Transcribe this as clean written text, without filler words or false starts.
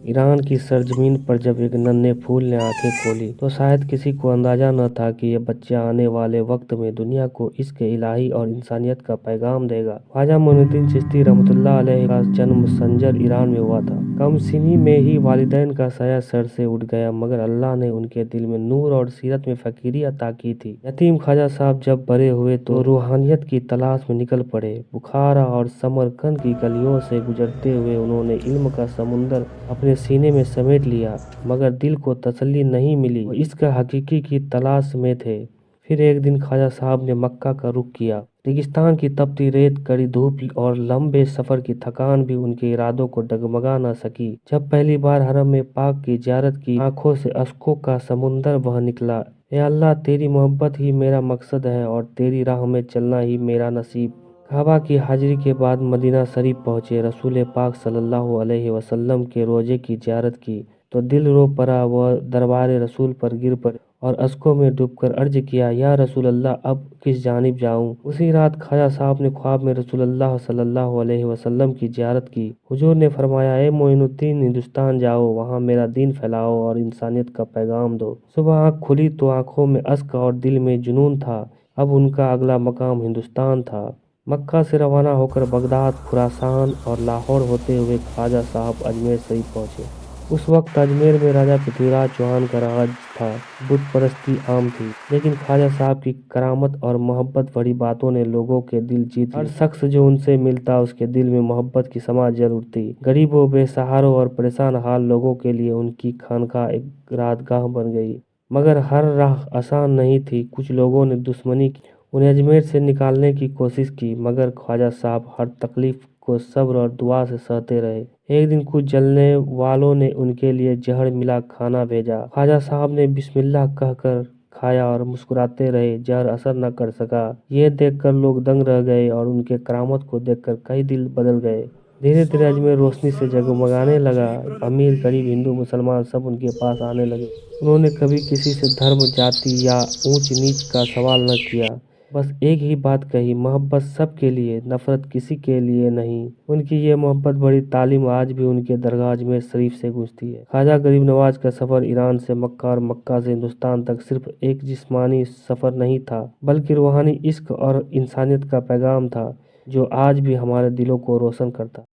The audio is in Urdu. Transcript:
ایران کی سرزمین پر جب ایک ننھے پھول نے آنکھیں کھولی تو شاید کسی کو اندازہ نہ تھا کہ یہ بچہ آنے والے وقت میں دنیا کو عشق الہی اور انسانیت کا پیغام دے گا۔ خواجہ معین الدین چشتی رحمۃ اللہ علیہ کا جنم سنجر ایران میں ہوا تھا۔ کم سنی میں ہی والدین کا سایہ سر سے اٹھ گیا، مگر اللہ نے ان کے دل میں نور اور سیرت میں فقیری عطا کی تھی۔ یتیم خواجہ صاحب جب بڑے ہوئے تو روحانیت کی تلاش میں نکل پڑے۔ بخارا اور سمرقند کی گلیوں سے گزرتے ہوئے انہوں نے علم کا سمندر اپنے سینے میں سمیٹ لیا، مگر دل کو تسلی نہیں ملی۔ وہ عشق حقیقی کی تلاش میں تھے۔ پھر ایک دن خواجہ صاحب نے مکہ کا رخ کیا۔ ریگستان کی تپتی ریت، کڑی دھوپ اور لمبے سفر کی تھکان بھی ان کے ارادوں کو ڈگمگا نہ سکی۔ جب پہلی بار حرم پاک کی زیارت کی، آنکھوں سے اشکوں کا سمندر بہہ نکلا۔ اے اللہ، تیری محبت ہی میرا مقصد ہے اور تیری راہ میں چلنا ہی میرا نصیب۔ کعبہ کی حاضری کے بعد مدینہ شریف پہنچے۔ رسول پاک صلی اللہ علیہ وسلم کے روضے کی زیارت کی تو دل رو پڑا۔ وہ دربار رسول پر گر پڑے اور اشکوں میں ڈوب کر عرض کیا، یا رسول اللہ، اب کس جانب جاؤں؟ اسی رات خواجہ صاحب نے خواب میں رسول اللہ صلی اللہ علیہ وسلم کی زیارت کی۔ حضور نے فرمایا، اے معین الدین، ہندوستان جاؤ، وہاں میرا دین پھیلاؤ اور انسانیت کا پیغام دو۔ صبح آنکھ کھلی تو آنکھوں میں اشک اور دل میں جنون تھا۔ اب ان کا اگلا مقام ہندوستان تھا۔ مکہ سے روانہ ہو کر بغداد، خراسان اور لاہور ہوتے ہوئے خواجہ صاحب اجمیر شریف پہنچے۔ اس وقت اجمیر میں راجہ پرتھوی راج چوہان کا راج تھا۔ بت پرستی عام تھی، لیکن خواجہ صاحب کی کرامت اور محبت بھری باتوں نے لوگوں کے دل جیت لیے۔ ہر شخص جو ان سے ملتا اس کے دل میں محبت کی شمع جل اٹھتی۔ غریبوں، بے سہاروں اور پریشان حال لوگوں کے لیے ان کی خانقاہ ایک رہائش بن گئی۔ مگر ہر راہ آسان نہیں تھی۔ کچھ لوگوں نے دشمنی کی، انہیں اجمیر سے نکالنے کی کوشش کی، مگر خواجہ صاحب ہر تکلیف کو صبر اور دعا سے سہتے رہے۔ ایک دن کچھ جلنے والوں نے ان کے لیے زہر ملا کھانا بھیجا۔ خواجہ صاحب نے بسم اللہ کہہ کر کھایا اور مسکراتے رہے۔ زہر اثر نہ کر سکا۔ یہ دیکھ کر لوگ دنگ رہ گئے اور ان کے کرامت کو دیکھ کر کئی دل بدل گئے۔ دھیرے دھیرے اجمیر روشنی سے جگمگانے لگا۔ امیر غریب، ہندو مسلمان سب ان کے پاس آنے لگے۔ انہوں نے کبھی کسی سے دھرم، جاتی یا اونچ نیچ کا سوال نہ کیا، بس ایک ہی بات کہی، محبت سب کے لیے، نفرت کسی کے لیے نہیں۔ ان کی یہ محبت بھری تعلیم آج بھی ان کے درگاہ اجمیر شریف سے گونجتی ہے۔ خواجہ غریب نواز کا سفر ایران سے مکہ اور مکہ سے ہندوستان تک صرف ایک جسمانی سفر نہیں تھا، بلکہ روحانی عشق اور انسانیت کا پیغام تھا، جو آج بھی ہمارے دلوں کو روشن کرتا ہے۔